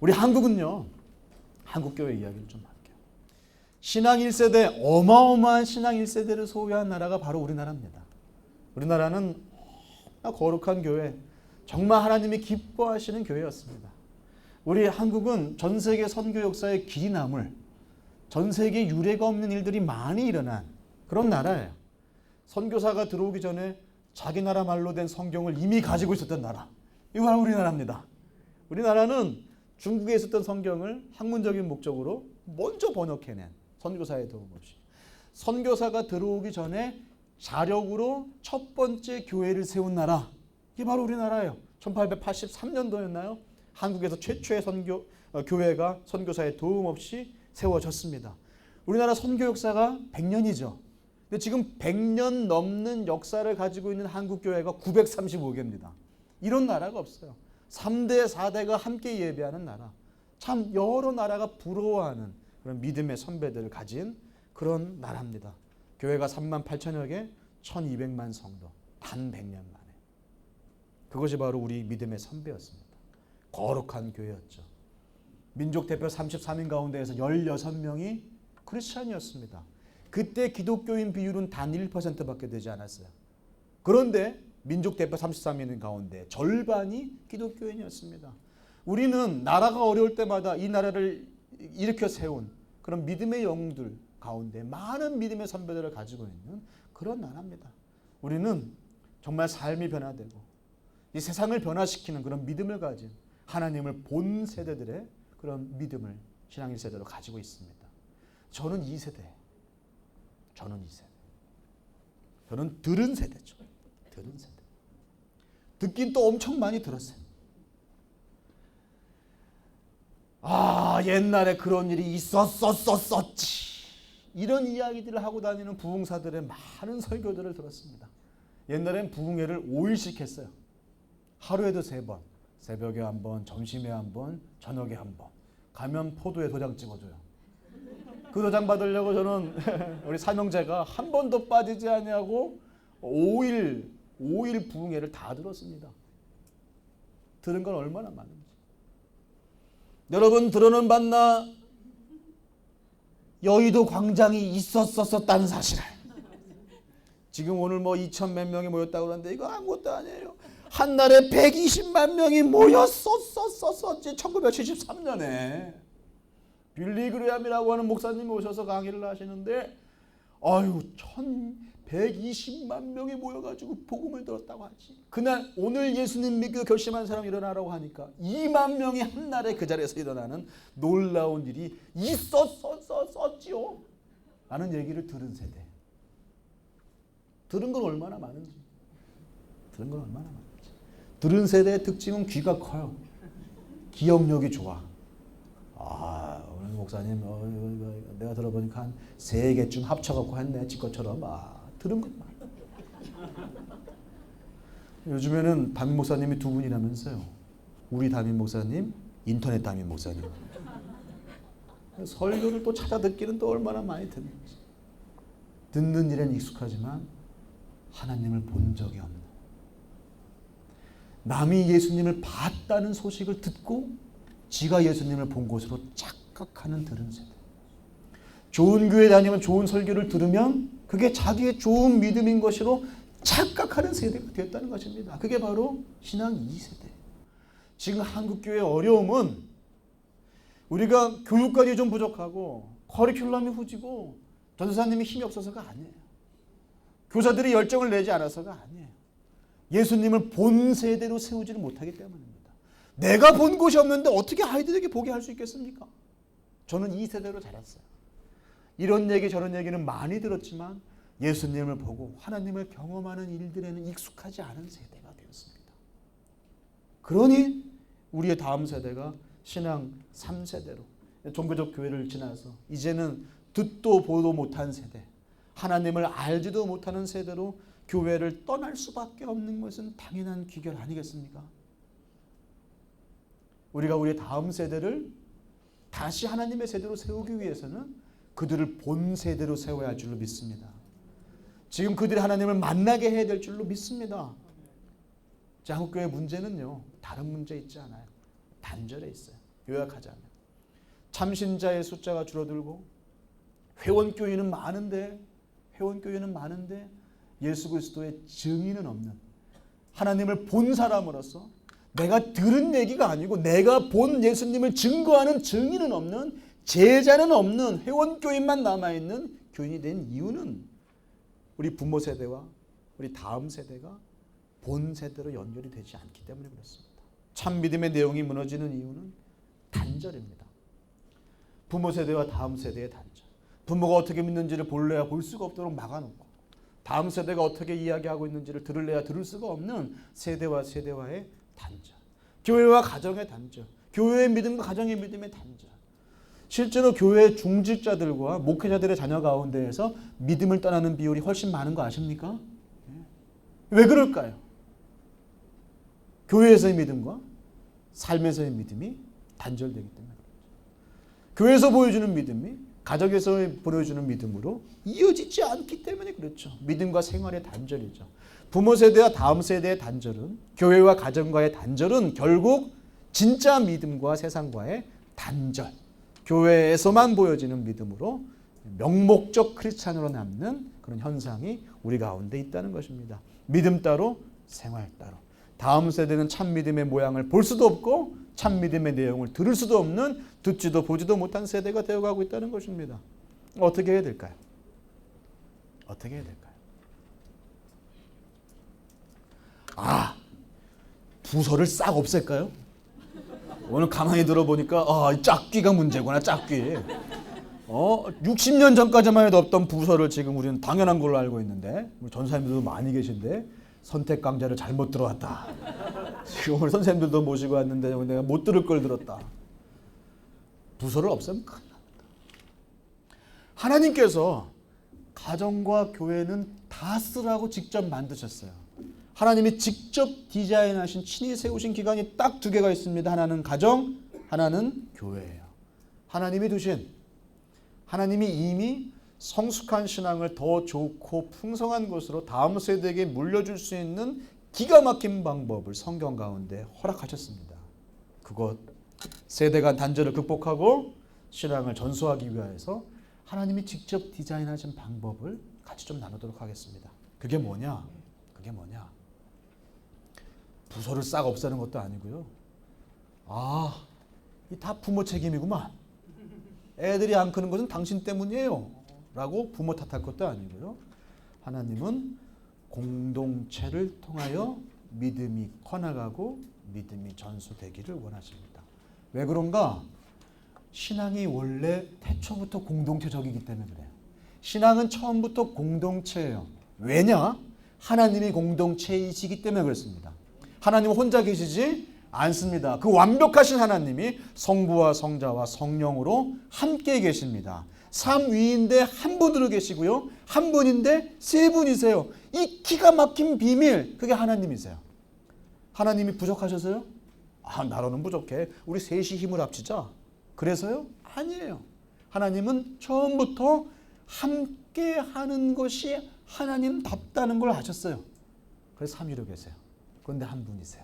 우리 한국은요, 한국교회 이야기를 좀 할게요. 신앙 1세대, 어마어마한 신앙 1세대를 소유한 나라가 바로 우리나라입니다. 우리나라는 거룩한 교회, 정말 하나님이 기뻐하시는 교회였습니다. 우리 한국은 전 세계 선교 역사의 길이 남을, 전 세계 유례가 없는 일들이 많이 일어난 그런 나라예요. 선교사가 들어오기 전에 자기 나라 말로 된 성경을 이미 가지고 있었던 나라. 이거 바로 우리나라입니다. 우리나라는 중국에 있었던 성경을 학문적인 목적으로 먼저 번역해낸, 선교사의 도움 없이. 선교사가 들어오기 전에 자력으로 첫 번째 교회를 세운 나라. 이게 바로 우리나라예요. 1883년도였나요? 한국에서 최초의 교회가 선교사의 도움 없이 세워졌습니다. 우리나라 선교 역사가 100년이죠. 근데 지금 100년 넘는 역사를 가지고 있는 한국 교회가 935개입니다. 이런 나라가 없어요. 3대, 4대가 함께 예배하는 나라. 참 여러 나라가 부러워하는 그런 믿음의 선배들을 가진 그런 나라입니다. 교회가 3만 8천여 개, 1200만 성도. 단 100년 만에. 그것이 바로 우리 믿음의 선배였습니다. 거룩한 교회였죠. 민족 대표 33인 가운데에서 16명이 크리스찬이었습니다. 그때 기독교인 비율은 단 1%밖에 되지 않았어요. 그런데 민족 대표 33인 가운데 절반이 기독교인이었습니다. 우리는 나라가 어려울 때마다 이 나라를 일으켜 세운 그런 믿음의 영웅들 가운데 많은 믿음의 선배들을 가지고 있는 그런 나라입니다. 우리는 정말 삶이 변화되고 이 세상을 변화시키는 그런 믿음을 가진 하나님을 본 세대들의 그런 믿음을 신앙 1세대로 가지고 있습니다. 저는 2세대. 저는 들은 세대죠. 들은 세대. 듣긴 또 엄청 많이 들었어요. 아, 옛날에 그런 일이 있었었었지. 이런 이야기들을 하고 다니는 부흥사들의 많은 설교들을 들었습니다. 옛날엔 부흥회를 5일씩 했어요. 하루에도 3번. 새벽에 1번, 점심에 1번, 저녁에 1번. 가면 포도에 도장 찍어줘요. 그 도장 받으려고 저는 우리 삼형제가 한 번도 빠지지 않냐고 5일 부흥회를 다 들었습니다. 들은 건 얼마나 많은지. 여러분 들어는 봤나? 여의도 광장이 있었었다는 사실을. 지금 오늘 뭐 2천 몇 명이 모였다고 그러는데 이거 아무것도 아니에요. 한날에 120만 명이 모였었지. 1973년에 빌리 그레함이라고 하는 목사님이 오셔서 강의를 하시는데 120만 명이 모여가지고 복음을 들었다고 하지. 그날 오늘 예수님 믿고 결심한 사람이 일어나라고 하니까 2만 명이 한날에 그 자리에서 일어나는 놀라운 일이 있었지요. 라는 얘기를 들은 세대. 들은 건 얼마나 많은지. 들은 세대의 특징은 귀가 커요. 기억력이 좋아. 오늘 목사님 내가 들어보니까 한 3개쯤 합쳐갖고 했네. 지 것처럼. 들은 것만. 요즘에는 담임 목사님이 2분이라면서요. 우리 담임 목사님, 인터넷 담임 목사님. 설교를 또 찾아 듣기는 또 얼마나 많이 듣는지. 듣는 일엔 익숙하지만 하나님을 본 적이 없는. 남이 예수님을 봤다는 소식을 듣고 지가 예수님을 본 것으로 착각하는 들은 세대. 좋은 교회 다니면 좋은 설교를 들으면 그게 자기의 좋은 믿음인 것으로 착각하는 세대가 되었다는 것입니다. 그게 바로 신앙 2세대. 지금 한국교회의 어려움은 우리가 교육관이 좀 부족하고 커리큘럼이 후지고 전도사님이 힘이 없어서가 아니에요. 교사들이 열정을 내지 않아서가 아니에요. 예수님을 본 세대로 세우지를 못하기 때문입니다. 내가 본 곳이 없는데 어떻게 아이들에게 보게 할 수 있겠습니까? 저는 이 세대로 자랐어요. 이런 얘기 저런 얘기는 많이 들었지만 예수님을 보고 하나님을 경험하는 일들에는 익숙하지 않은 세대가 되었습니다. 그러니 우리의 다음 세대가 신앙 3세대로 종교적 교회를 지나서 이제는 듣도 보도 못한 세대, 하나님을 알지도 못하는 세대로 교회를 떠날 수밖에 없는 것은 당연한 귀결 아니겠습니까? 우리가 우리의 다음 세대를 다시 하나님의 세대로 세우기 위해서는 그들을 본 세대로 세워야 할 줄로 믿습니다. 지금 그들이 하나님을 만나게 해야 될 줄로 믿습니다. 한국교회 문제는요, 다른 문제 있지 않아요. 단절해 있어요. 요약하자면 참신자의 숫자가 줄어들고 회원교회는 많은데 예수 그리스도의 증인은 없는, 하나님을 본 사람으로서 내가 들은 얘기가 아니고 내가 본 예수님을 증거하는 증인은 없는, 제자는 없는 회원교인만 남아있는 교인이 된 이유는 우리 부모 세대와 우리 다음 세대가 본 세대로 연결이 되지 않기 때문에 그렇습니다. 참 믿음의 내용이 무너지는 이유는 단절입니다. 부모 세대와 다음 세대의 단절. 부모가 어떻게 믿는지를 볼래야 볼 수가 없도록 막아놓고, 다음 세대가 어떻게 이야기하고 있는지를 들을래야 들을 수가 없는 세대와 세대와의 단절. 교회와 가정의 단절. 교회의 믿음과 가정의 믿음의 단절. 실제로 교회 중직자들과 목회자들의 자녀 가운데에서 믿음을 떠나는 비율이 훨씬 많은 거 아십니까? 왜 그럴까요? 교회에서의 믿음과 삶에서의 믿음이 단절되기 때문에 그렇죠. 교회에서 보여주는 믿음이 가정에서 보여주는 믿음으로 이어지지 않기 때문에 그렇죠. 믿음과 생활의 단절이죠. 부모 세대와 다음 세대의 단절은, 교회와 가정과의 단절은 결국 진짜 믿음과 세상과의 단절, 교회에서만 보여지는 믿음으로 명목적 크리스찬으로 남는 그런 현상이 우리 가운데 있다는 것입니다. 믿음 따로 생활 따로. 다음 세대는 참 믿음의 모양을 볼 수도 없고 참 믿음의 내용을 들을 수도 없는, 듣지도 보지도 못한 세대가 되어가고 있다는 것입니다. 어떻게 해야 될까요? 어떻게 해야 될까요? 부서를 싹 없앨까요? 오늘 가만히 들어보니까 짝귀가 문제구나. 짝귀. 60년 전까지만 해도 없던 부서를 지금 우리는 당연한 걸로 알고 있는데, 우리 전사님들도 많이 계신데 선택 강좌를 잘못 들어왔다. 지금 오늘 선생님들도 모시고 왔는데 내가 못 들을 걸 들었다. 부서를 없애면 큰일 납니다. 하나님께서 가정과 교회는 다 쓰라고 직접 만드셨어요. 하나님이 직접 디자인하신, 친히 세우신 기관이 딱 두 개가 있습니다. 하나는 가정, 하나는 교회예요. 하나님이 이미 성숙한 신앙을 더 좋고 풍성한 것으로 다음 세대에게 물려줄 수 있는 기가 막힌 방법을 성경 가운데 허락하셨습니다. 그것, 세대 간 단절을 극복하고 신앙을 전수하기 위해서 하나님이 직접 디자인하신 방법을 같이 좀 나누도록 하겠습니다. 그게 뭐냐? 부서를 싹 없애는 것도 아니고요. 이 다 부모 책임이구만. 애들이 안 크는 것은 당신 때문이에요 라고 부모 탓할 것도 아니고요. 하나님은 공동체를 통하여 믿음이 커나가고 믿음이 전수되기를 원하십니다. 왜 그런가? 신앙이 원래 태초부터 공동체적이기 때문에 그래요. 신앙은 처음부터 공동체예요. 왜냐? 하나님이 공동체이시기 때문에 그렇습니다. 하나님은 혼자 계시지 않습니다. 그 완벽하신 하나님이 성부와 성자와 성령으로 함께 계십니다. 삼위인데 한 분으로 계시고요. 한 분인데 세 분이세요. 이 기가 막힌 비밀, 그게 하나님이세요. 하나님이 부족하셔서요? 나로는 부족해. 우리 셋이 힘을 합치자. 그래서요? 아니에요. 하나님은 처음부터 함께 하는 것이 하나님답다는 걸 아셨어요. 그래서 삼위로 계세요. 그런데 한 분이세요.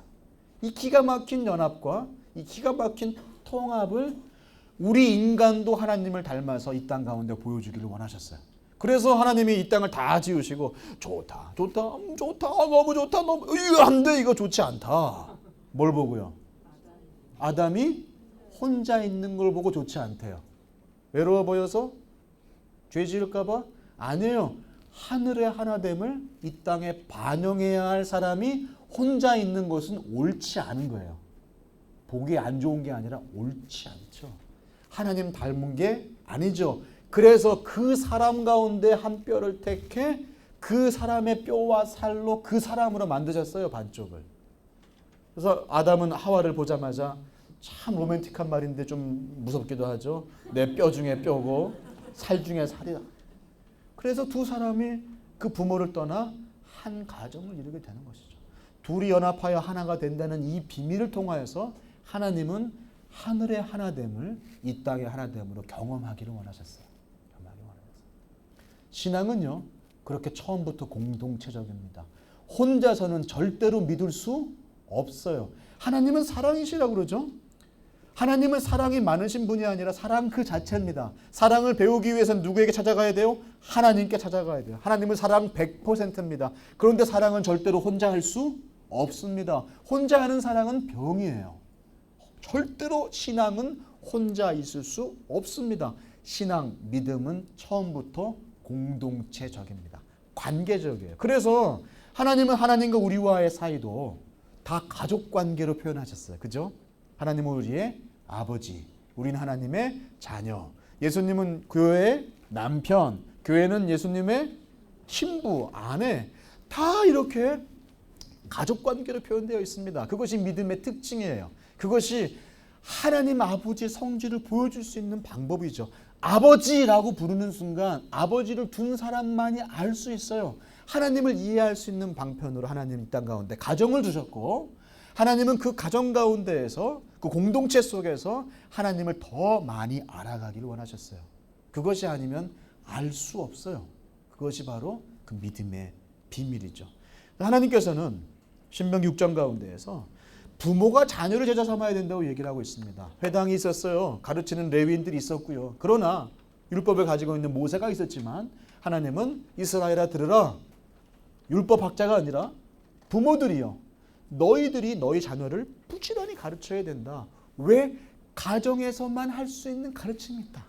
이 기가 막힌 연합과 이 기가 막힌 통합을 우리 인간도 하나님을 닮아서 이 땅 가운데 보여주기를 원하셨어요. 그래서 하나님이 이 땅을 다 지으시고 좋다, 너무 좋다, 이거 안 돼, 이거 좋지 않다. 뭘 보고요? 아담이 혼자 있는 걸 보고 좋지 않대요. 외로워 보여서? 죄 지을까 봐? 아니에요. 하늘의 하나됨을 이 땅에 반영해야 할 사람이 혼자 있는 것은 옳지 않은 거예요. 보기 안 좋은 게 아니라 옳지 않죠. 하나님 닮은 게 아니죠. 그래서 그 사람 가운데 한 뼈를 택해 그 사람의 뼈와 살로 그 사람으로 만드셨어요. 반쪽을. 그래서 아담은 하와를 보자마자, 참 로맨틱한 말인데 좀 무섭기도 하죠. 내 뼈 중에 뼈고 살 중에 살이다. 그래서 두 사람이 그 부모를 떠나 한 가정을 이루게 되는 것이죠. 둘이 연합하여 하나가 된다는 이 비밀을 통하여서 하나님은 하늘의 하나됨을 이 땅의 하나됨으로 경험하기를 원하셨어요. 신앙은요, 그렇게 처음부터 공동체적입니다. 혼자서는 절대로 믿을 수 없어요. 하나님은 사랑이시라고 그러죠. 하나님은 사랑이 많으신 분이 아니라 사랑 그 자체입니다. 사랑을 배우기 위해서는 누구에게 찾아가야 돼요? 하나님께 찾아가야 돼요. 하나님은 사랑 100%입니다. 그런데 사랑은 절대로 혼자 할 수 없습니다. 혼자 하는 사랑은 병이에요. 절대로 신앙은 혼자 있을 수 없습니다. 신앙, 믿음은 처음부터 공동체적입니다. 관계적이에요. 그래서 하나님은 하나님과 우리와의 사이도 다 가족 관계로 표현하셨어요. 그죠? 하나님은 우리의 아버지, 우리는 하나님의 자녀, 예수님은 교회의 남편, 교회는 예수님의 신부, 아내, 다 이렇게 가족 관계로 표현되어 있습니다. 그것이 믿음의 특징이에요. 그것이 하나님 아버지의 성질을 보여줄 수 있는 방법이죠. 아버지라고 부르는 순간 아버지를 둔 사람만이 알 수 있어요. 하나님을 이해할 수 있는 방편으로 하나님 이 땅 가운데 가정을 두셨고, 하나님은 그 가정 가운데에서 그 공동체 속에서 하나님을 더 많이 알아가기를 원하셨어요. 그것이 아니면 알 수 없어요. 그것이 바로 그 믿음의 비밀이죠. 하나님께서는 신명기 6장 가운데에서 부모가 자녀를 제자 삼아야 된다고 얘기를 하고 있습니다. 회당이 있었어요. 가르치는 레위인들이 있었고요. 그러나 율법을 가지고 있는 모세가 있었지만 하나님은 이스라엘아 들으라. 율법 학자가 아니라 부모들이요. 너희들이 너희 자녀를 부지런히 가르쳐야 된다. 왜? 가정에서만 할 수 있는 가르침이다.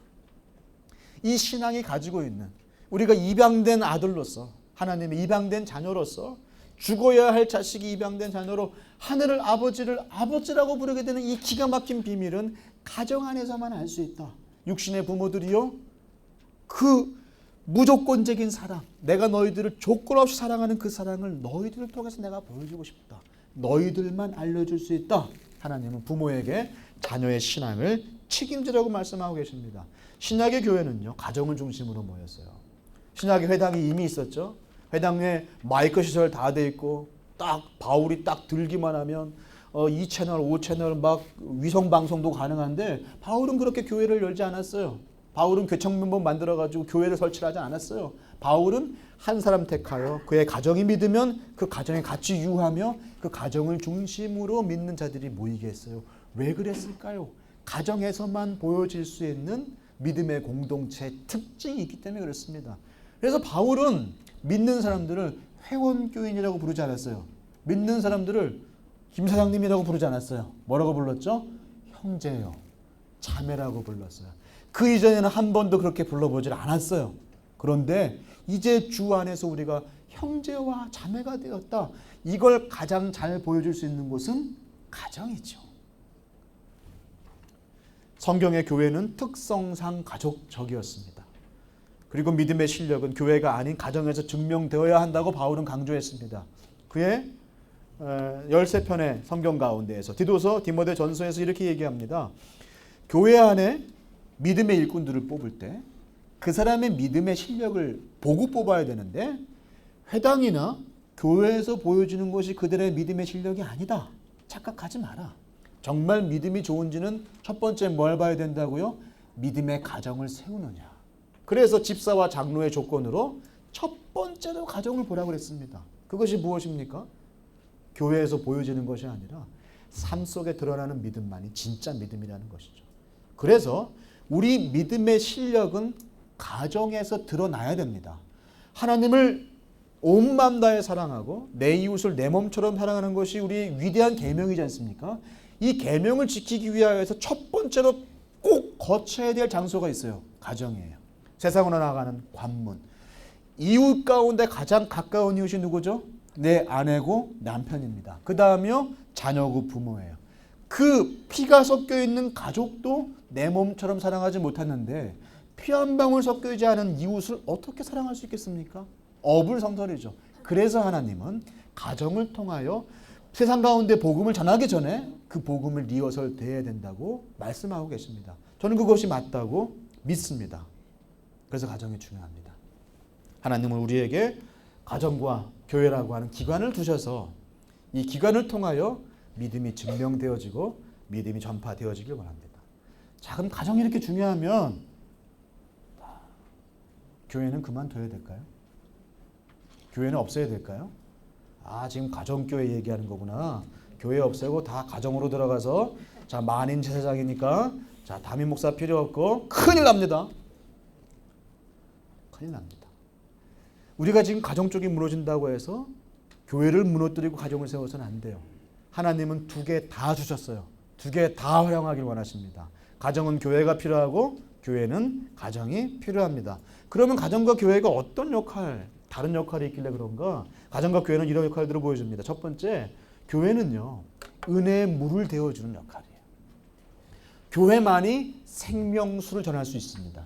이 신앙이 가지고 있는 우리가 입양된 아들로서 하나님의 입양된 자녀로서 죽어야 할 자식이 입양된 자녀로 하늘을 아버지를 아버지라고 부르게 되는 이 기가 막힌 비밀은 가정 안에서만 알 수 있다. 육신의 부모들이요. 그 무조건적인 사랑, 내가 너희들을 조건 없이 사랑하는 그 사랑을 너희들을 통해서 내가 보여주고 싶다. 너희들만 알려줄 수 있다. 하나님은 부모에게 자녀의 신앙을 책임지라고 말씀하고 계십니다. 신약의 교회는요, 가정을 중심으로 모였어요. 신약의 회당이 이미 있었죠. 회당에 마이크 시설 다 돼 있고 딱 바울이 딱 들기만 하면 2채널, 5채널 막 위성 방송도 가능한데 바울은 그렇게 교회를 열지 않았어요. 바울은 교청문법 만들어가지고 교회를 설치하지 않았어요. 바울은 한 사람 택하여 그의 가정이 믿으면 그 가정에 같이 유하며 그 가정을 중심으로 믿는 자들이 모이게 했어요. 왜 그랬을까요? 가정에서만 보여질 수 있는 믿음의 공동체 특징이 있기 때문에 그렇습니다. 그래서 바울은 믿는 사람들을 회원교인이라고 부르지 않았어요. 믿는 사람들을 김 사장님이라고 부르지 않았어요. 뭐라고 불렀죠? 형제요, 자매라고 불렀어요. 그 이전에는 한 번도 그렇게 불러보질 않았어요. 그런데 이제 주 안에서 우리가 형제와 자매가 되었다. 이걸 가장 잘 보여줄 수 있는 곳은 가정이죠. 성경의 교회는 특성상 가족적이었습니다. 그리고 믿음의 실력은 교회가 아닌 가정에서 증명되어야 한다고 바울은 강조했습니다. 그의 13편의 성경 가운데에서 디도서, 디모데 전서에서 이렇게 얘기합니다. 교회 안에 믿음의 일꾼들을 뽑을 때 그 사람의 믿음의 실력을 보고 뽑아야 되는데 회당이나 교회에서 보여주는 것이 그들의 믿음의 실력이 아니다. 착각하지 마라. 정말 믿음이 좋은지는 첫 번째 뭘 봐야 된다고요? 믿음의 가정을 세우느냐. 그래서 집사와 장로의 조건으로 첫 번째로 가정을 보라고 그랬습니다. 그것이 무엇입니까? 교회에서 보여지는 것이 아니라 삶 속에 드러나는 믿음만이 진짜 믿음이라는 것이죠. 그래서 우리 믿음의 실력은 가정에서 드러나야 됩니다. 하나님을 온 마음 다해 사랑하고 내 이웃을 내 몸처럼 사랑하는 것이 우리의 위대한 계명이지 않습니까? 이 계명을 지키기 위하여서 첫 번째로 꼭 거쳐야 될 장소가 있어요. 가정이에요. 세상으로 나가는 관문. 이웃 가운데 가장 가까운 이웃이 누구죠? 내 아내고 남편입니다. 그 다음이요, 자녀고 부모예요. 그 피가 섞여 있는 가족도 내 몸처럼 사랑하지 못하는데 피 한 방울 섞여 있지 않은 이웃을 어떻게 사랑할 수 있겠습니까? 어불성설이죠. 그래서 하나님은 가정을 통하여 세상 가운데 복음을 전하기 전에 그 복음을 리허설 돼야 된다고 말씀하고 계십니다. 저는 그것이 맞다고 믿습니다. 그래서 가정이 중요합니다. 하나님은 우리에게 가정과 교회라고 하는 기관을 두셔서 이 기관을 통하여 믿음이 증명되어지고 믿음이 전파되어지길 원합니다. 자, 그럼 가정이 이렇게 중요하면 교회는 그만둬야 될까요? 교회는 없어야 될까요? 아, 지금 가정교회 얘기하는 거구나. 교회 없애고 다 가정으로 들어가서 자, 만인 제사장이니까 자, 담임 목사 필요 없고 큰일 납니다. 큰일 납니다. 우리가 지금 가정 쪽이 무너진다고 해서 교회를 무너뜨리고 가정을 세워서는 안 돼요. 하나님은 두 개 다 주셨어요. 두 개 다 활용하길 원하십니다. 가정은 교회가 필요하고 교회는 가정이 필요합니다. 그러면 가정과 교회가 어떤 역할, 다른 역할이 있길래 그런가? 가정과 교회는 이런 역할들을 보여줍니다. 첫 번째, 교회는요, 은혜의 물을 데워주는 역할이에요. 교회만이 생명수를 전할 수 있습니다.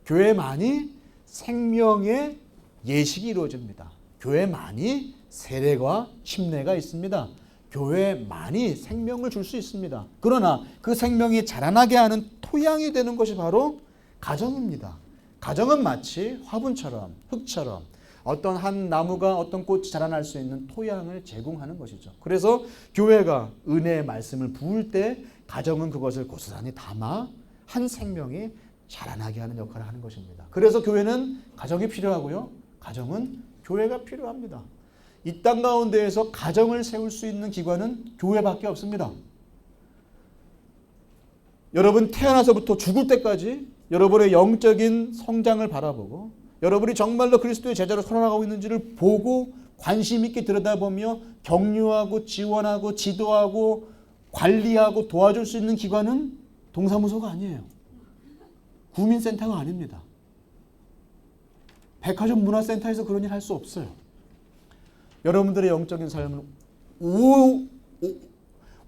교회만이 생명의 예식이 이루어집니다. 교회만이 세례와 침례가 있습니다. 교회만이 생명을 줄 수 있습니다. 그러나 그 생명이 자라나게 하는 토양이 되는 것이 바로 가정입니다. 가정은 마치 화분처럼, 흙처럼 어떤 한 나무가 어떤 꽃이 자라날 수 있는 토양을 제공하는 것이죠. 그래서 교회가 은혜의 말씀을 부을 때 가정은 그것을 고스란히 담아 한 생명이 자라나게 하는 역할을 하는 것입니다. 그래서 교회는 가정이 필요하고요. 가정은 교회가 필요합니다. 이 땅 가운데에서 가정을 세울 수 있는 기관은 교회밖에 없습니다. 여러분 태어나서부터 죽을 때까지 여러분의 영적인 성장을 바라보고 여러분이 정말로 그리스도의 제자로 살아가고 있는지를 보고 관심 있게 들여다보며 격려하고 지원하고 지도하고 관리하고 도와줄 수 있는 기관은 동사무소가 아니에요. 구민센터가 아닙니다. 백화점 문화센터에서 그런 일 할 수 없어요. 여러분들의 영적인 삶은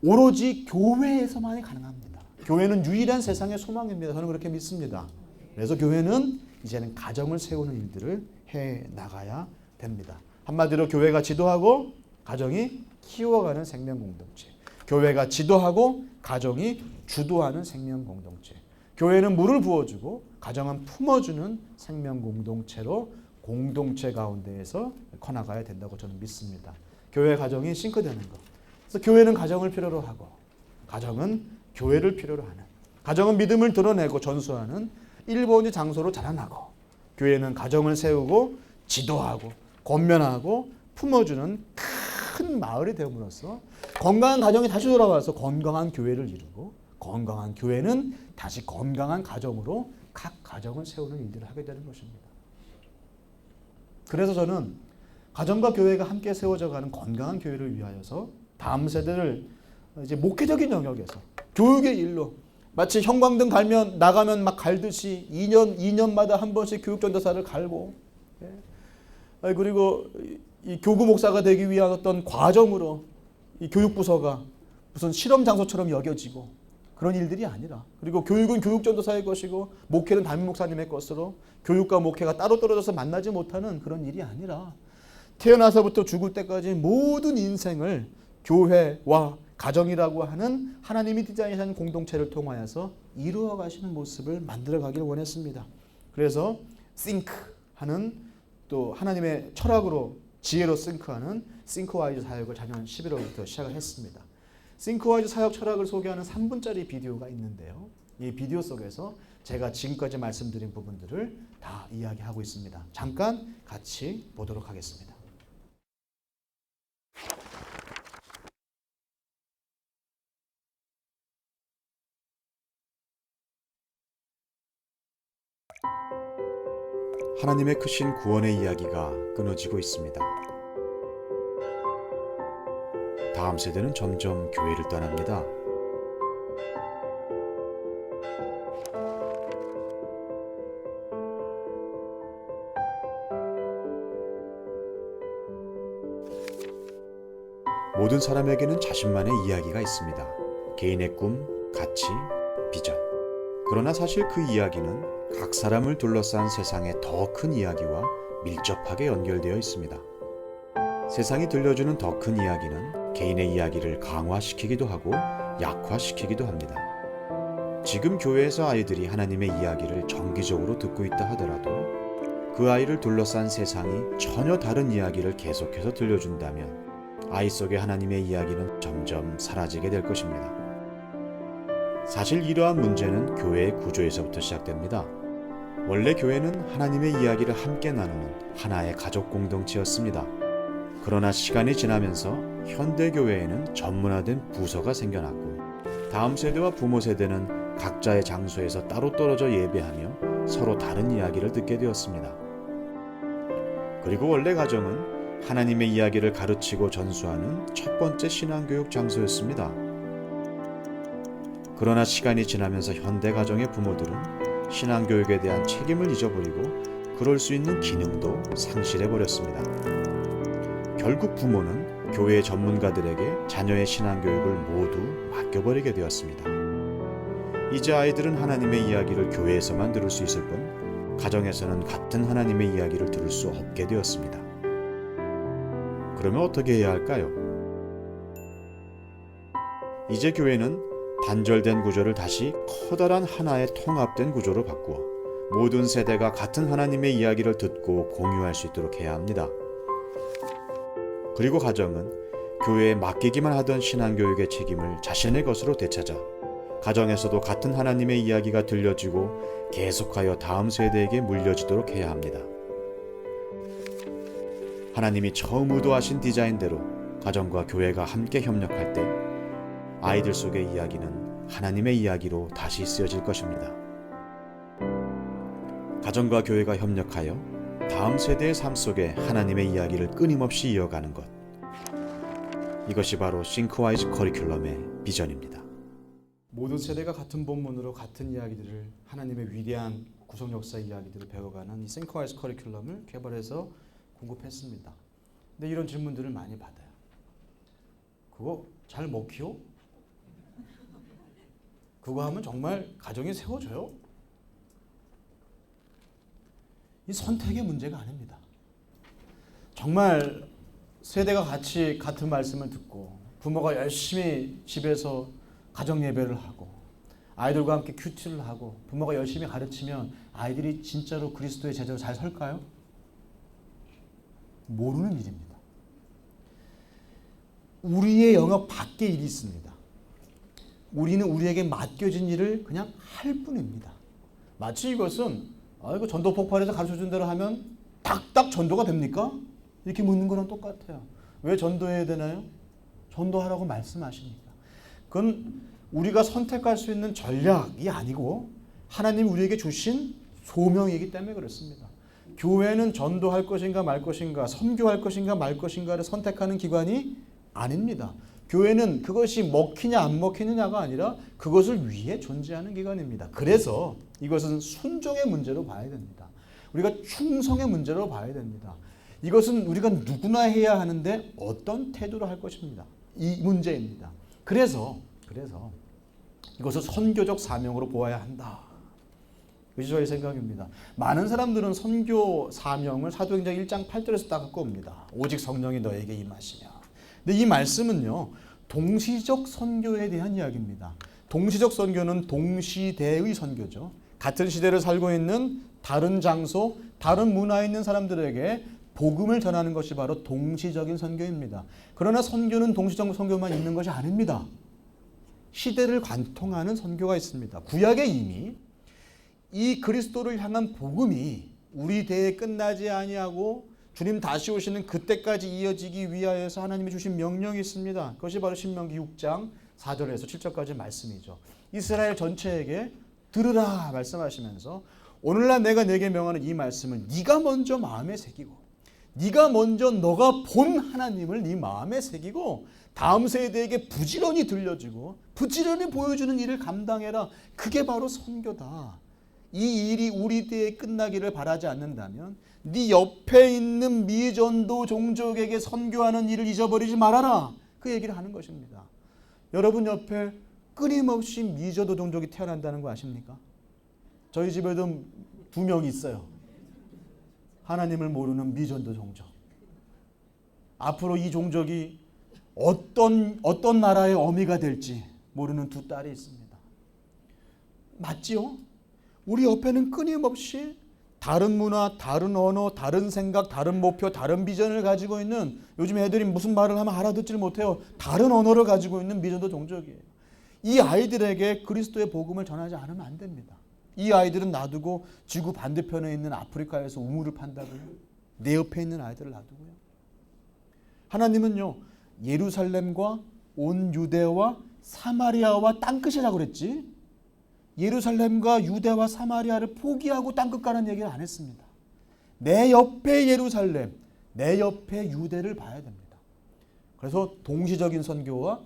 오로지 교회에서만이 가능합니다. 교회는 유일한 세상의 소망입니다. 저는 그렇게 믿습니다. 그래서 교회는 이제는 가정을 세우는 일들을 해 나가야 됩니다. 한마디로 교회가 지도하고 가정이 키워가는 생명 공동체. 교회가 지도하고 가정이 주도하는 생명 공동체. 교회는 물을 부어주고 가정은 품어주는 생명 공동체로 공동체 가운데에서 커나가야 된다고 저는 믿습니다. 교회 가정이 싱크되는 것. 그래서 교회는 가정을 필요로 하고 가정은 교회를 필요로 하는, 가정은 믿음을 드러내고 전수하는 일본의 장소로 자라나고 교회는 가정을 세우고 지도하고 권면하고 품어주는 큰 마을이 되므로써 건강한 가정이 다시 돌아와서 건강한 교회를 이루고 건강한 교회는 다시 건강한 가정으로 각 가정을 세우는 일들을 하게 되는 것입니다. 그래서 저는 가정과 교회가 함께 세워져가는 건강한 교회를 위하여서 다음 세대를 이제 목회적인 영역에서 교육의 일로 마치 형광등 갈면 나가면 막 갈듯이 2년마다 한 번씩 교육전도사를 갈고 그리고 이 교구 목사가 되기 위한 어떤 과정으로 이 교육부서가 무슨 실험 장소처럼 여겨지고 그런 일들이 아니라, 그리고 교육은 교육전도사의 것이고 목회는 담임 목사님의 것으로 교육과 목회가 따로 떨어져서 만나지 못하는 그런 일이 아니라 태어나서부터 죽을 때까지 모든 인생을 교회와 가정이라고 하는 하나님이 디자인하는 공동체를 통하여서 이루어 가시는 모습을 만들어 가길 원했습니다. 그래서 싱크하는, 또 하나님의 철학으로 지혜로 싱크하는 싱크와이즈 사역을 작년 11월부터 시작을 했습니다. 싱크와이즈 사역 철학을 소개하는 3분짜리 비디오가 있는데요. 이 비디오 속에서 제가 지금까지 말씀드린 부분들을 다 이야기하고 있습니다. 잠깐 같이 보도록 하겠습니다. 하나님의 크신 구원의 이야기가 끊어지고 있습니다. 다음 세대는 점점 교회를 떠납니다. 모든 사람에게는 자신만의 이야기가 있습니다. 개인의 꿈, 가치, 비전. 그러나 사실 그 이야기는 각 사람을 둘러싼 세상의 더 큰 이야기와 밀접하게 연결되어 있습니다. 세상이 들려주는 더 큰 이야기는 개인의 이야기를 강화시키기도 하고 약화시키기도 합니다. 지금 교회에서 아이들이 하나님의 이야기를 정기적으로 듣고 있다 하더라도 그 아이를 둘러싼 세상이 전혀 다른 이야기를 계속해서 들려준다면 아이 속의 하나님의 이야기는 점점 사라지게 될 것입니다. 사실 이러한 문제는 교회의 구조에서부터 시작됩니다. 원래 교회는 하나님의 이야기를 함께 나누는 하나의 가족 공동체였습니다. 그러나 시간이 지나면서 현대 교회에는 전문화된 부서가 생겨났고 다음 세대와 부모 세대는 각자의 장소에서 따로 떨어져 예배하며 서로 다른 이야기를 듣게 되었습니다. 그리고 원래 가정은 하나님의 이야기를 가르치고 전수하는 첫 번째 신앙교육 장소였습니다. 그러나 시간이 지나면서 현대 가정의 부모들은 신앙교육에 대한 책임을 잊어버리고 그럴 수 있는 기능도 상실해버렸습니다. 결국 부모는 교회 전문가들에게 자녀의 신앙교육을 모두 맡겨버리게 되었습니다. 이제 아이들은 하나님의 이야기를 교회에서만 들을 수 있을 뿐 가정에서는 같은 하나님의 이야기를 들을 수 없게 되었습니다. 그러면 어떻게 해야 할까요? 이제 교회는 단절된 구조를 다시 커다란 하나의 통합된 구조로 바꾸어 모든 세대가 같은 하나님의 이야기를 듣고 공유할 수 있도록 해야 합니다. 그리고 가정은 교회에 맡기기만 하던 신앙교육의 책임을 자신의 것으로 되찾아 가정에서도 같은 하나님의 이야기가 들려지고 계속하여 다음 세대에게 물려지도록 해야 합니다. 하나님이 처음 의도하신 디자인대로 가정과 교회가 함께 협력할 때 아이들 속의 이야기는 하나님의 이야기로 다시 쓰여질 것입니다. 가정과 교회가 협력하여 다음 세대의 삶 속에 하나님의 이야기를 끊임없이 이어가는 것. 이것이 바로 싱크와이즈 커리큘럼의 비전입니다. 모든 세대가 같은 본문으로 같은 이야기들을 하나님의 위대한 구속 역사 이야기들을 배워가는 이 싱크와이즈 커리큘럼을 개발해서 공급했습니다. 근데 이런 질문들을 많이 받아요. 그거 잘 먹히요? 그거 하면 정말 가정이 세워져요? 이 선택의 문제가 아닙니다. 정말 세대가 같이 같은 말씀을 듣고 부모가 열심히 집에서 가정 예배를 하고 아이들과 함께 큐티를 하고 부모가 열심히 가르치면 아이들이 진짜로 그리스도의 제자로 잘 설까요? 모르는 일입니다. 우리의 영역 밖의 일이 있습니다. 우리는 우리에게 맡겨진 일을 그냥 할 뿐입니다. 마치 이것은 이거 전도 폭발해서 가르쳐준 대로 하면 딱딱 전도가 됩니까? 이렇게 묻는 거랑 똑같아요. 왜 전도해야 되나요? 전도하라고 말씀하십니다. 그건 우리가 선택할 수 있는 전략이 아니고 하나님이 우리에게 주신 소명이기 때문에 그렇습니다. 교회는 전도할 것인가 말 것인가, 선교할 것인가 말 것인가를 선택하는 기관이 아닙니다. 교회는 그것이 먹히냐 안 먹히느냐가 아니라 그것을 위해 존재하는 기관입니다. 그래서 이것은 순종의 문제로 봐야 됩니다. 우리가 충성의 문제로 봐야 됩니다. 이것은 우리가 누구나 해야 하는데 어떤 태도로 할 것입니다. 이 문제입니다. 그래서 이것을 선교적 사명으로 보아야 한다. 그것이 저의 생각입니다. 많은 사람들은 선교 사명을 사도행전 1장 8절에서 딱 갖고 옵니다. 오직 성령이 너에게 임하시며. 근데 이 말씀은요, 동시적 선교에 대한 이야기입니다. 동시적 선교는 동시대의 선교죠. 같은 시대를 살고 있는 다른 장소, 다른 문화에 있는 사람들에게 복음을 전하는 것이 바로 동시적인 선교입니다. 그러나 선교는 동시적 선교만 있는 것이 아닙니다. 시대를 관통하는 선교가 있습니다. 구약에 이미 이 그리스도를 향한 복음이 우리 대에 끝나지 아니하고 주님 다시 오시는 그때까지 이어지기 위하여서 하나님이 주신 명령이 있습니다. 그것이 바로 신명기 6장 4절에서 7절까지 말씀이죠. 이스라엘 전체에게 들으라 말씀하시면서 오늘날 내가 내게 명하는 이 말씀을 네가 먼저 마음에 새기고 네가 먼저 너가 본 하나님을 네 마음에 새기고 다음 세대에게 부지런히 들려주고 부지런히 보여주는 일을 감당해라. 그게 바로 선교다. 이 일이 우리 때에 끝나기를 바라지 않는다면 네 옆에 있는 미전도 종족에게 선교하는 일을 잊어버리지 말아라. 그 얘기를 하는 것입니다. 여러분 옆에 끊임없이 미전도 종족이 태어난다는 거 아십니까? 저희 집에도 2명이 있어요. 하나님을 모르는 미전도 종족. 앞으로 이 종족이 어떤 나라의 어미가 될지 모르는 2 딸이 있습니다. 맞지요? 우리 옆에는 끊임없이 다른 문화, 다른 언어, 다른 생각, 다른 목표, 다른 비전을 가지고 있는, 요즘 애들이 무슨 말을 하면 알아듣질 못해요. 다른 언어를 가지고 있는 미전도 종족이에요. 이 아이들에게 그리스도의 복음을 전하지 않으면 안 됩니다. 이 아이들은 놔두고 지구 반대편에 있는 아프리카에서 우물을 판다고요. 내 옆에 있는 아이들을 놔두고요. 하나님은요, 예루살렘과 온 유대와 사마리아와 땅끝이라고 그랬지. 예루살렘과 유대와 사마리아를 포기하고 땅끝 가는 얘기를 안 했습니다. 내 옆에 예루살렘, 내 옆에 유대를 봐야 됩니다. 그래서 동시적인 선교와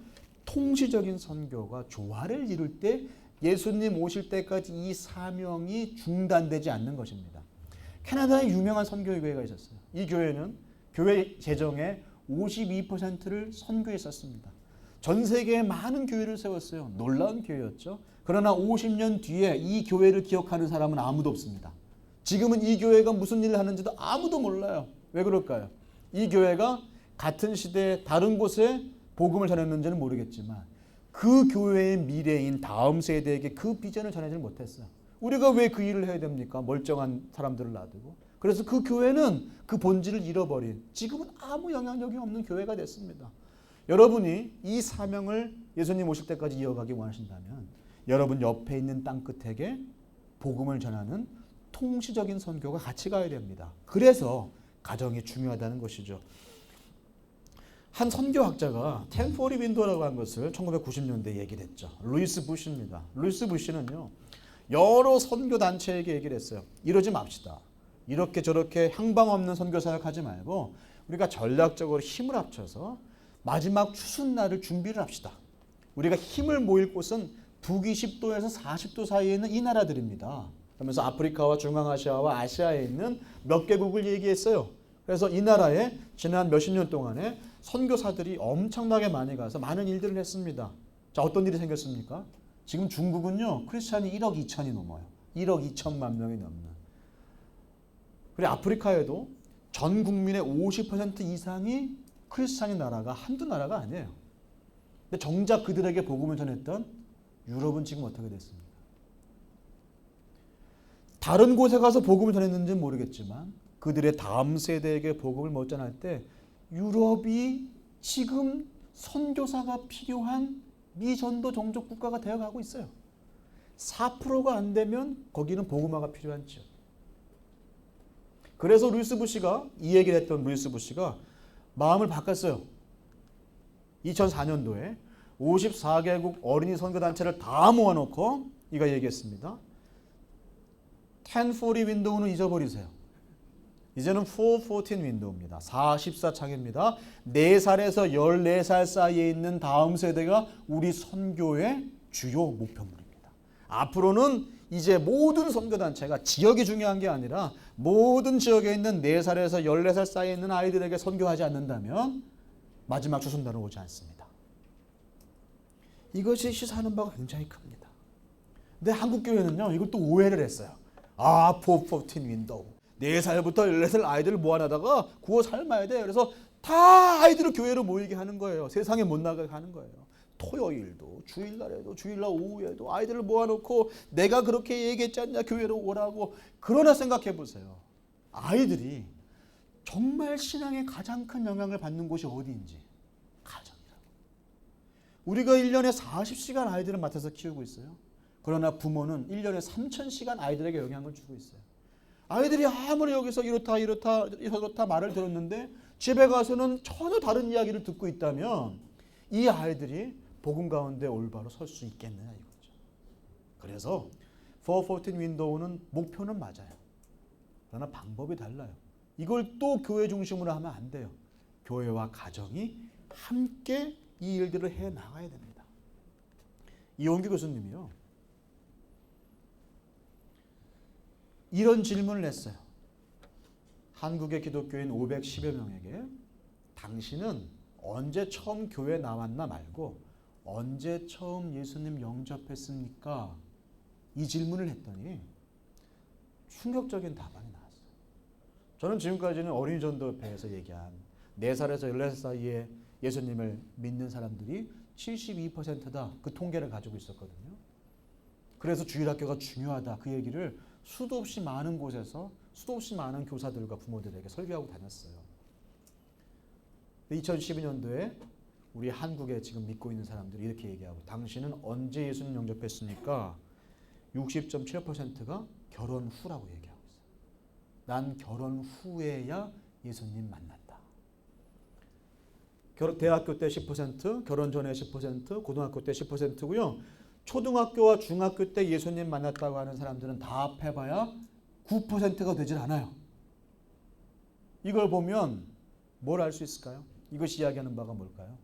통시적인 선교가 조화를 이룰 때 예수님 오실 때까지 이 사명이 중단되지 않는 것입니다. 캐나다에 유명한 선교교회가 있었어요. 이 교회는 교회 재정의 52%를 선교에 썼습니다. 전 세계에 많은 교회를 세웠어요. 놀라운 교회였죠. 그러나 50년 뒤에 이 교회를 기억하는 사람은 아무도 없습니다. 지금은 이 교회가 무슨 일을 하는지도 아무도 몰라요. 왜 그럴까요? 이 교회가 같은 시대에 다른 곳에 복음을 전했는지는 모르겠지만 그 교회의 미래인 다음 세대에게 그 비전을 전하지 못했어요. 우리가 왜 그 일을 해야 됩니까? 멀쩡한 사람들을 놔두고. 그래서 그 교회는 그 본질을 잃어버린, 지금은 아무 영향력이 없는 교회가 됐습니다. 여러분이 이 사명을 예수님 오실 때까지 이어가기 원하신다면 여러분 옆에 있는 땅끝에게 복음을 전하는 통시적인 선교가 같이 가야 됩니다. 그래서 가정이 중요하다는 것이죠. 한 선교학자가 1040 윈도라고 한 것을 1990년대에 얘기를 했죠. 루이스 부시입니다. 루이스 부시는요, 여러 선교단체에게 얘기를 했어요. 이러지 맙시다. 이렇게 저렇게 향방 없는 선교사역하지 말고 우리가 전략적으로 힘을 합쳐서 마지막 추순날을 준비를 합시다. 우리가 힘을 모일 곳은 북20도에서 40도 사이에 있는 이 나라들입니다. 그러면서 아프리카와 중앙아시아와 아시아에 있는 몇 개국을 얘기했어요. 그래서 이 나라에 지난 몇십 년 동안에 선교사들이 엄청나게 많이 가서 많은 일들을 했습니다. 자, 어떤 일이 생겼습니까? 지금 중국은요, 크리스찬이 1억 2천이 넘어요. 1억 2천만 명이 넘는. 그리고 아프리카에도 전 국민의 50% 이상이 크리스찬인 나라가 한두 나라가 아니에요. 근데 정작 그들에게 복음을 전했던 유럽은 지금 어떻게 됐습니까? 다른 곳에 가서 복음을 전했는지는 모르겠지만 그들의 다음 세대에게 복음을 못 전할 때 유럽이 지금 선교사가 필요한 미전도 종족 국가가 되어가고 있어요. 4%가 안 되면 거기는 복음화가 필요한 지역. 그래서 루이스 부시가 이 얘기를 했던 루이스 부시가 마음을 바꿨어요. 2004년도에 54개국 어린이 선교단체를 다 모아놓고 이가 얘기했습니다. 1040 윈도우는 잊어버리세요. 이제는 414 윈도우입니다. 44창입니다. 4살에서 14살 사이에 있는 다음 세대가 우리 선교의 주요 목표물입니다. 앞으로는 이제 모든 선교단체가 지역이 중요한 게 아니라 모든 지역에 있는 4살에서 14살 사이에 있는 아이들에게 선교하지 않는다면 마지막 추순날은 오지 않습니다. 이것이 시사하는 바가 굉장히 큽니다. 근데 한국교회는요, 이걸 또 오해를 했어요. 414 윈도우. 4살부터 14살 아이들을 모아놔다가 구워 삶아야 돼요. 그래서 다 아이들을 교회로 모이게 하는 거예요. 세상에 못 나가게 하는 거예요. 토요일도, 주일날에도, 주일날 오후에도 아이들을 모아놓고 내가 그렇게 얘기했지 않냐, 교회로 오라고. 그러나 생각해 보세요. 아이들이 정말 신앙에 가장 큰 영향을 받는 곳이 어디인지. 가정이라고. 우리가 1년에 40시간 아이들을 맡아서 키우고 있어요. 그러나 부모는 1년에 3,000시간 아이들에게 영향을 주고 있어요. 아이들이 아무리 여기서 이렇다 말을 들었는데 집에 가서는 전혀 다른 이야기를 듣고 있다면 이 아이들이 복음 가운데 올바로 설 수 있겠느냐 이거죠. 그래서 414 윈도우는 목표는 맞아요. 그러나 방법이 달라요. 이걸 또 교회 중심으로 하면 안 돼요. 교회와 가정이 함께 이 일들을 해 나가야 됩니다. 이용규 교수님이요, 이런 질문을 했어요. 한국의 기독교인 510여 명에게 당신은 언제 처음 교회 나왔나 말고 언제 처음 예수님 영접했습니까? 이 질문을 했더니 충격적인 답안이 나왔어요. 저는 지금까지는 어린이 전도협회에서 얘기한 4살에서 14살 사이에 예수님을 믿는 사람들이 72%다. 그 통계를 가지고 있었거든요. 그래서 주일학교가 중요하다. 그 얘기를 수도 없이 많은 곳에서 수도 없이 많은 교사들과 부모들에게 설교하고 다녔어요. 2012년도에 우리 한국에 지금 믿고 있는 사람들이 이렇게 얘기하고, 당신은 언제 예수님 영접했습니까? 60.7%가 결혼 후라고 얘기하고 있어요. 난 결혼 후에야 예수님 만났다. 대학교 때 10%, 결혼 전에 10%, 고등학교 때 10%고요. 초등학교와 중학교 때 예수님 만났다고 하는 사람들은 다 합해봐야 9%가 되질 않아요. 이걸 보면 뭘 알 수 있을까요? 이것이 이야기하는 바가 뭘까요?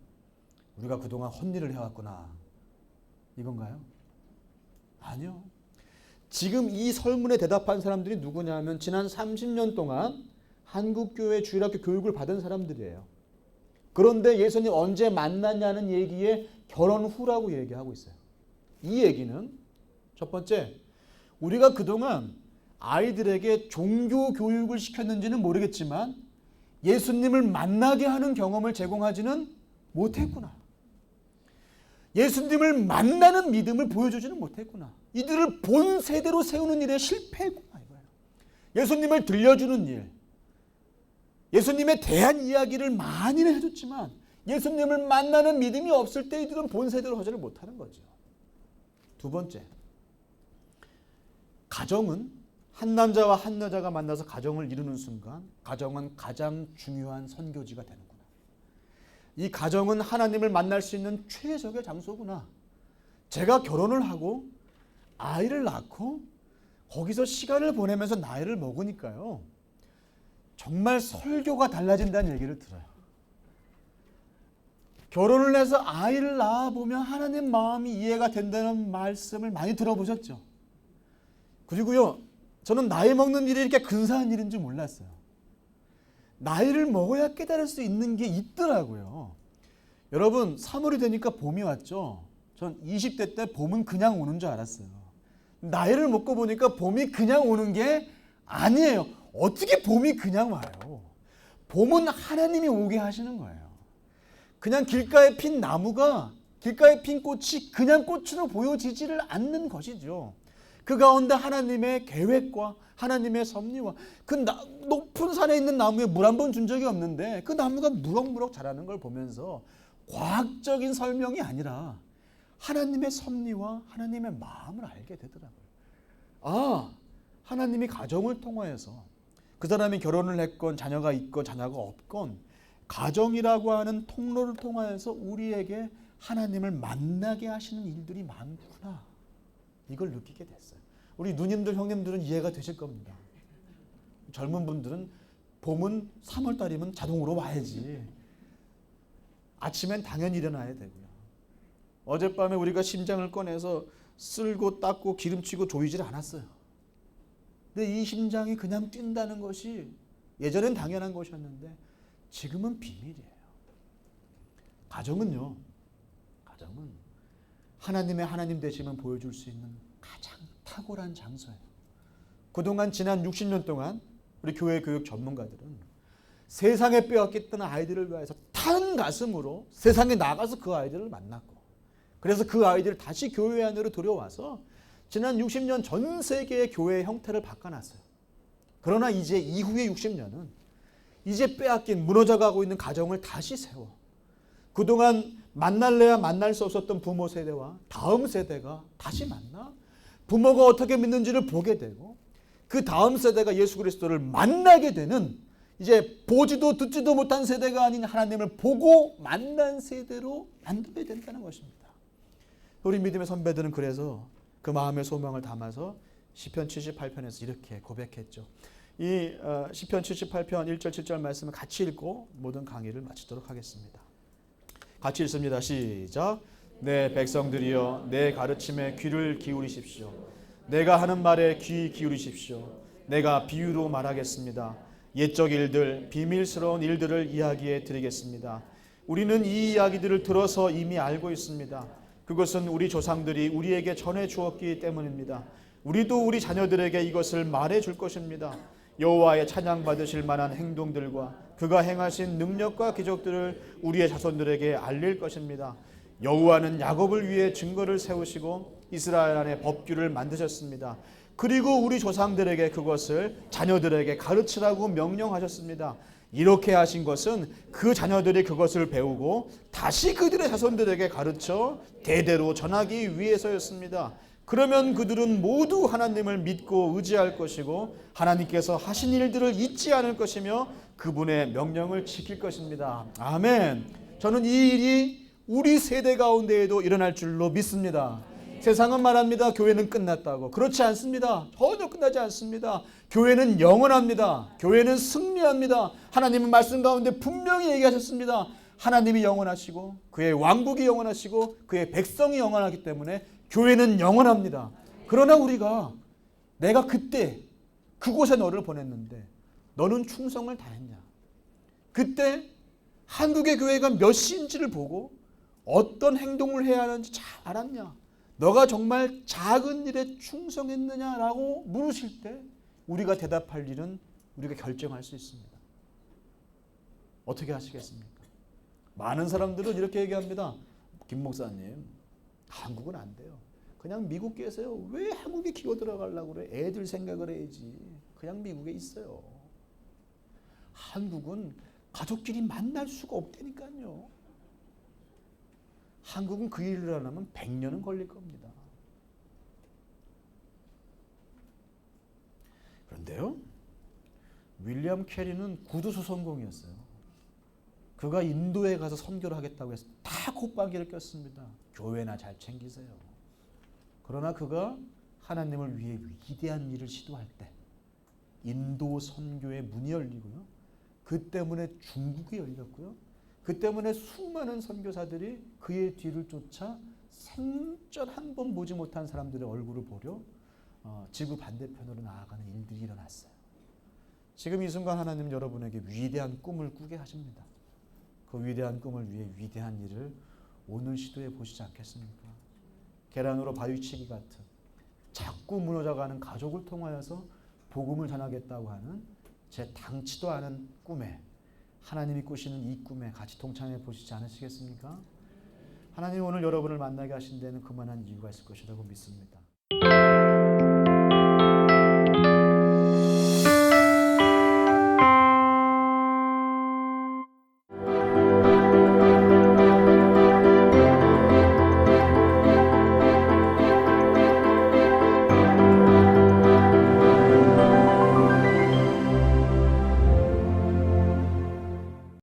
우리가 그동안 헛일을 해왔구나. 이건가요? 아니요. 지금 이 설문에 대답한 사람들이 누구냐면 지난 30년 동안 한국교회 주일학교 교육을 받은 사람들이에요. 그런데 예수님 언제 만났냐는 얘기에 결혼 후라고 얘기하고 있어요. 이 얘기는 첫 번째, 우리가 그동안 아이들에게 종교 교육을 시켰는지는 모르겠지만 예수님을 만나게 하는 경험을 제공하지는 못했구나. 예수님을 만나는 믿음을 보여주지는 못했구나. 이들을 본 세대로 세우는 일에 실패했구나 이거예요. 예수님을 들려주는 일, 예수님에 대한 이야기를 많이는 해줬지만 예수님을 만나는 믿음이 없을 때 이들은 본 세대로 하지를 못하는 거죠. 두 번째, 가정은 한 남자와 한 여자가 만나서 가정을 이루는 순간 가정은 가장 중요한 선교지가 되는구나. 이 가정은 하나님을 만날 수 있는 최적의 장소구나. 제가 결혼을 하고 아이를 낳고 거기서 시간을 보내면서 나이를 먹으니까요. 정말 설교가 달라진다는 얘기를 들어요. 결혼을 해서 아이를 낳아보면 하나님 마음이 이해가 된다는 말씀을 많이 들어보셨죠. 그리고요. 저는 나이 먹는 일이 이렇게 근사한 일인 줄 몰랐어요. 나이를 먹어야 깨달을 수 있는 게 있더라고요. 여러분 3월이 되니까 봄이 왔죠. 전 20대 때 봄은 그냥 오는 줄 알았어요. 나이를 먹고 보니까 봄이 그냥 오는 게 아니에요. 어떻게 봄이 그냥 와요? 봄은 하나님이 오게 하시는 거예요. 그냥 길가에 핀 나무가, 길가에 핀 꽃이 그냥 꽃으로 보여지지를 않는 것이죠. 그 가운데 하나님의 계획과 하나님의 섭리와 그 높은 산에 있는 나무에 물 한 번 준 적이 없는데 그 나무가 무럭무럭 자라는 걸 보면서 과학적인 설명이 아니라 하나님의 섭리와 하나님의 마음을 알게 되더라고요. 아, 하나님이 가정을 통하여서 그 사람이 결혼을 했건 자녀가 있건 자녀가 없건 가정이라고 하는 통로를 통하여서 우리에게 하나님을 만나게 하시는 일들이 많구나. 이걸 느끼게 됐어요. 우리 누님들 형님들은 이해가 되실 겁니다. 젊은 분들은 봄은 3월 달이면 자동으로 와야지. 아침엔 당연히 일어나야 되고요. 어젯밤에 우리가 심장을 꺼내서 쓸고 닦고 기름치고 조이질 않았어요. 근데 이 심장이 그냥 뛴다는 것이 예전엔 당연한 것이었는데 지금은 비밀이에요. 가정은요. 가정은 하나님의 하나님 되심을 보여줄 수 있는 가장 탁월한 장소예요. 그동안 지난 60년 동안 우리 교회 교육 전문가들은 세상에 빼앗겼던 아이들을 위해서 탄 가슴으로 세상에 나가서 그 아이들을 만났고 그래서 그 아이들을 다시 교회 안으로 들여와서 지난 60년 전 세계의 교회의 형태를 바꿔놨어요. 그러나 이제 이후의 60년은 이제 빼앗긴 무너져가고 있는 가정을 다시 세워 그동안 만날래야 만날 수 없었던 부모 세대와 다음 세대가 다시 만나 부모가 어떻게 믿는지를 보게 되고 그 다음 세대가 예수 그리스도를 만나게 되는 이제 보지도 듣지도 못한 세대가 아닌 하나님을 보고 만난 세대로 만들어야 된다는 것입니다. 우리 믿음의 선배들은 그래서 그 마음의 소망을 담아서 시편 78편에서 이렇게 고백했죠. 이 시편 78편 1절 7절 말씀을 같이 읽고 모든 강의를 마치도록 하겠습니다. 같이 읽습니다. 시작. 내 백성들이여 내 가르침에 귀를 기울이십시오. 내가 하는 말에 귀 기울이십시오. 내가 비유로 말하겠습니다. 옛적 일들, 비밀스러운 일들을 이야기해 드리겠습니다. 우리는 이 이야기들을 들어서 이미 알고 있습니다. 그것은 우리 조상들이 우리에게 전해 주었기 때문입니다. 우리도 우리 자녀들에게 이것을 말해 줄 것입니다. 여호와의 찬양 받으실 만한 행동들과 그가 행하신 능력과 기적들을 우리의 자손들에게 알릴 것입니다. 여호와는 야곱을 위해 증거를 세우시고 이스라엘 안에 법규를 만드셨습니다. 그리고 우리 조상들에게 그것을 자녀들에게 가르치라고 명령하셨습니다. 이렇게 하신 것은 그 자녀들이 그것을 배우고 다시 그들의 자손들에게 가르쳐 대대로 전하기 위해서였습니다. 그러면 그들은 모두 하나님을 믿고 의지할 것이고 하나님께서 하신 일들을 잊지 않을 것이며 그분의 명령을 지킬 것입니다. 아멘. 저는 이 일이 우리 세대 가운데에도 일어날 줄로 믿습니다. 세상은 말합니다. 교회는 끝났다고. 그렇지 않습니다. 전혀 끝나지 않습니다. 교회는 영원합니다. 교회는 승리합니다. 하나님은 말씀 가운데 분명히 얘기하셨습니다. 하나님이 영원하시고 그의 왕국이 영원하시고 그의 백성이 영원하기 때문에 교회는 영원합니다. 그러나 우리가 내가 그때 그곳에 너를 보냈는데 너는 충성을 다했냐? 그때 한국의 교회가 몇 시인지를 보고 어떤 행동을 해야 하는지 잘 알았냐? 너가 정말 작은 일에 충성했느냐라고 물으실 때 우리가 대답할 일은 우리가 결정할 수 있습니다. 어떻게 하시겠습니까? 많은 사람들은 이렇게 얘기합니다. 김 목사님, 한국은 안 돼요. 그냥 미국 계세요. 왜 한국에 기어 들어가려고 그래? 애들 생각을 해야지. 그냥 미국에 있어요. 한국은 가족끼리 만날 수가 없다니까요. 한국은 그 일을 하려면 100년은 걸릴 겁니다. 그런데요, 윌리엄 캐리는 구두수선공이었어요. 그가 인도에 가서 선교를 하겠다고 해서 다 콧방귀를 꼈습니다. 교회나 잘 챙기세요. 그러나 그가 하나님을 위해 위대한 일을 시도할 때 인도 선교의 문이 열리고요. 그 때문에 중국이 열렸고요. 그 때문에 수많은 선교사들이 그의 뒤를 쫓아 생전 한 번 보지 못한 사람들의 얼굴을 보려 지구 반대편으로 나아가는 일들이 일어났어요. 지금 이 순간 하나님 여러분에게 위대한 꿈을 꾸게 하십니다. 그 위대한 꿈을 위해 위대한 일을 오늘 시도해 보시지 않겠습니까? 계란으로 바위치기 같은 자꾸 무너져가는 가족을 통하여서 복음을 전하겠다고 하는 제 당치도 않은 꿈에 하나님이 꾸시는 이 꿈에 같이 동참해 보시지 않으시겠습니까? 하나님 오늘 여러분을 만나게 하신 데는 그만한 이유가 있을 것이라고 믿습니다.